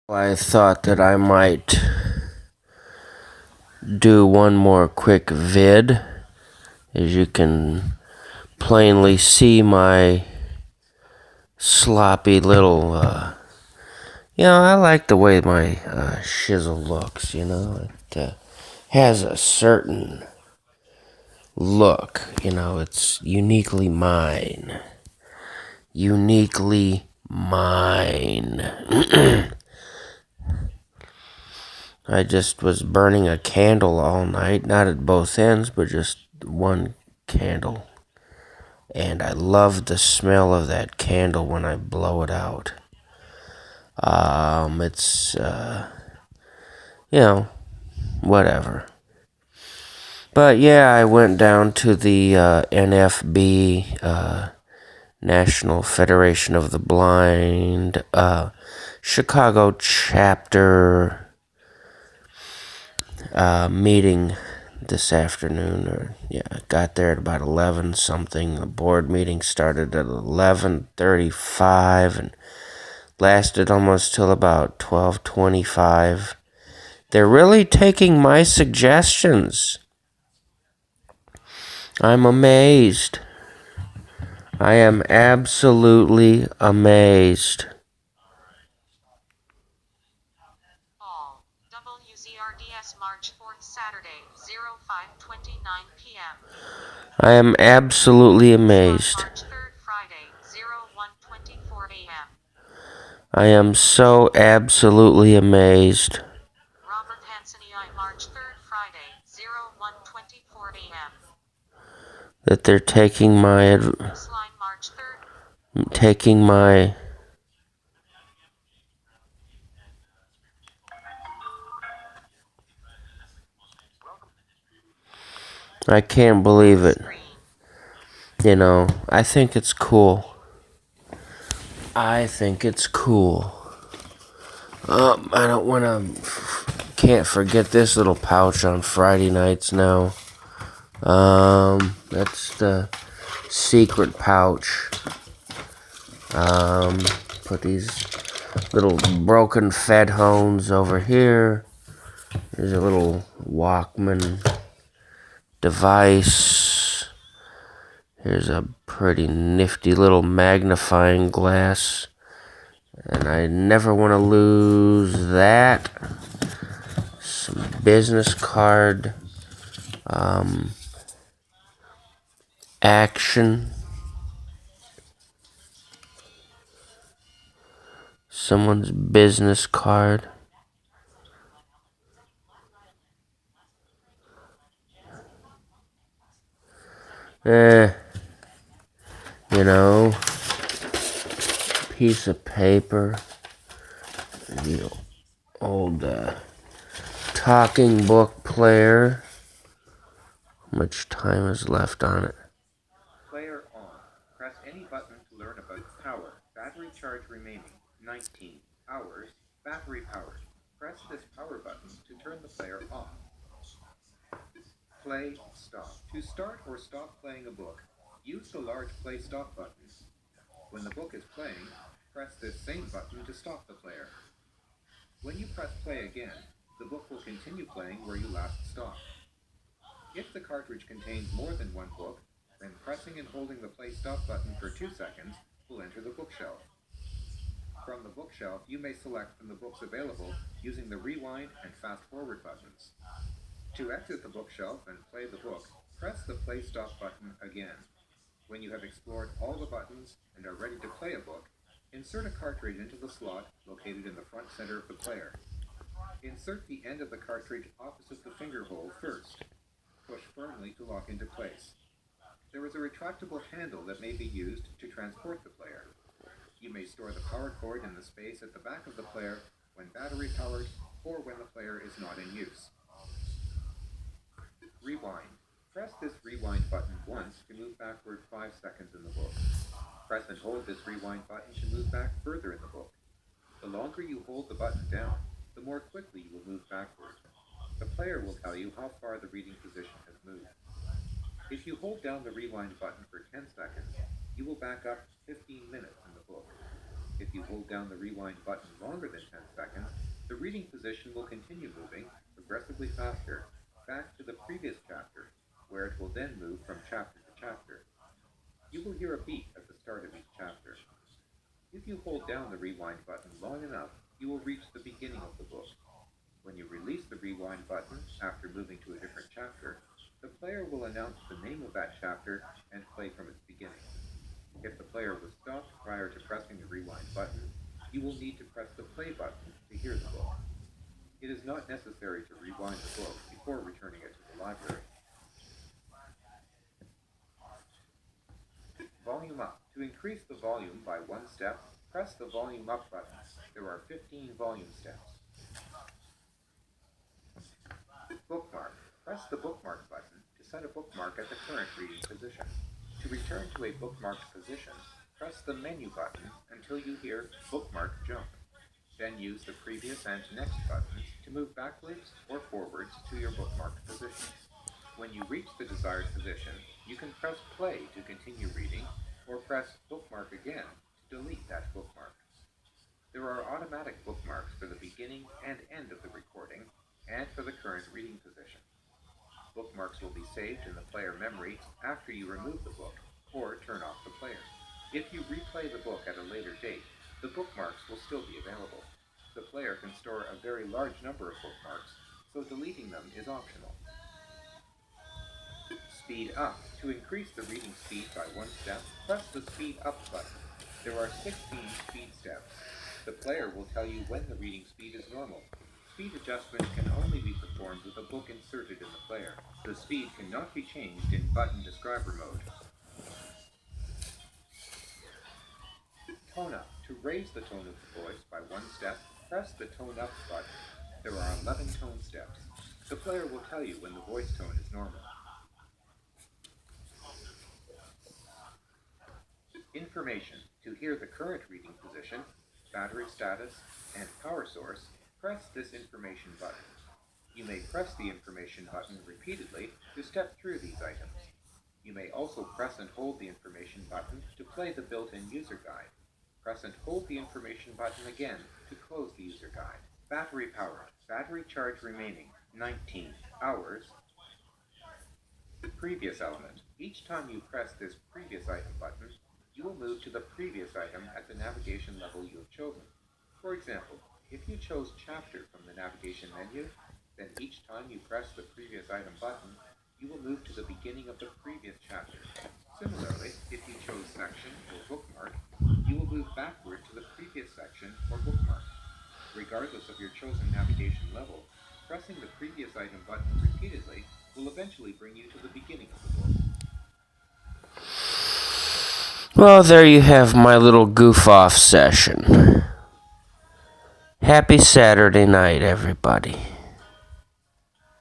I thought that I might do one more quick vid. As you can plainly see, my sloppy little, I like the way my shizzle looks, It has a certain look, it's uniquely mine. Uniquely mine. I just was burning a candle all night, not at both ends, but just one candle. And I love the smell of that candle when I blow it out. It's, whatever. But yeah, I went down to the NFB, National Federation of the Blind, Chicago chapter meeting this afternoon. Got there at about 11 something. The board meeting started at 11:35 and lasted almost till about 12:25. They're really taking my suggestions. I'm amazed. I am absolutely amazed. WZRDS March 4th, Saturday, 05:29 p.m. I am absolutely amazed. March 3rd, Friday, 01:24 a.m. I am so absolutely amazed. Robert Hansen EI March 3rd, Friday, 01:24 a.m. That they're taking my March 3rd. taking my I can't believe it. I think it's cool. I don't want to. Can't forget this little pouch on Friday nights now. That's the secret pouch. Put these little broken Fedhones over here. There's a little Walkman device. Here's a pretty nifty little magnifying glass. And I never want to lose that. Some business card action. Someone's business card. Piece of paper. The old talking book player. How much time is left on it? Player on. Press any button to learn about power. Battery charge remaining 19 hours. Battery powered. Press this power button to turn the player off. Play stop. To start or stop playing a book, use the large play stop button. When the book is playing, press this same button to stop the player. When you press play again, the book will continue playing where you last stopped. If the cartridge contains more than one book, then pressing and holding the play stop button for 2 seconds will enter the bookshelf. From the bookshelf, you may select from the books available using the rewind and fast forward buttons. To exit the bookshelf and play the book, press the play stop button again. When you have explored all the buttons and are ready to play a book, insert a cartridge into the slot located in the front center of the player. Insert the end of the cartridge opposite the finger hole first. Push firmly to lock into place. There is a retractable handle that may be used to transport the player. You may store the power cord in the space at the back of the player when battery powered or when the player is not in use. Rewind. Press this rewind button once to move backward 5 seconds in the book. Press and hold this rewind button to move back further in the book. The longer you hold the button down, the more quickly you will move backward. The player will tell you how far the reading position has moved. If you hold down the rewind button for 10 seconds, you will back up 15 minutes in the book. If you hold down the rewind button longer than 10 seconds, the reading position will continue moving progressively faster back to the previous chapter, where it will then move from chapter to chapter. You will hear a beep at the start of each chapter. If you hold down the rewind button long enough, you will reach the beginning of the book. When you release the rewind button after moving to a different chapter, the player will announce the name of that chapter and play from its beginning. If the player was stopped prior to pressing the rewind button, you will need to press the play button to hear the book. It is not necessary to rewind the book before returning it to the library. Volume up. To increase the volume by one step, press the volume up button. There are 15 volume steps. Bookmark. Press the bookmark button to set a bookmark at the current reading position. To return to a bookmarked position, press the menu button until you hear Bookmark Jump. Then use the previous and next buttons to move backwards or forwards to your bookmarked position. When you reach the desired position, you can press play to continue reading, or press bookmark again to delete that bookmark. There are automatic bookmarks for the beginning and end of the recording, and for the current reading position. Bookmarks will be saved in the player memory after you remove the book, or turn off the player. If you replay the book at a later date, the bookmarks will still be available. The player can store a very large number of bookmarks, so deleting them is optional. Speed up. To increase the reading speed by one step, press the speed up button. There are 16 speed steps. The player will tell you when the reading speed is normal. Speed adjustments can only be performed with a book inserted in the player. The speed cannot be changed in button describer mode. Tone up. To raise the tone of the voice by one step, press the tone up button. There are 11 tone steps. The player will tell you when the voice tone is normal. Information. To hear the current reading position, battery status, and power source, press this information button. You may press the information button repeatedly to step through these items. You may also press and hold the information button to play the built-in user guide. Press and hold the information button again to close the user guide. Battery power. Battery charge remaining 19 hours. Previous element. Each time you press this previous item button, you will move to the previous item at the navigation level you have chosen. For example, if you chose chapter from the navigation menu, then each time you press the previous item button, you will move to the beginning of the previous chapter. Similarly, if you chose section or bookmark, you will move backward to the previous section or bookmark. Regardless of your chosen navigation level, pressing the previous item button repeatedly will eventually bring you to the beginning of the book. Well, there you have my little goof-off session. Happy Saturday night, everybody.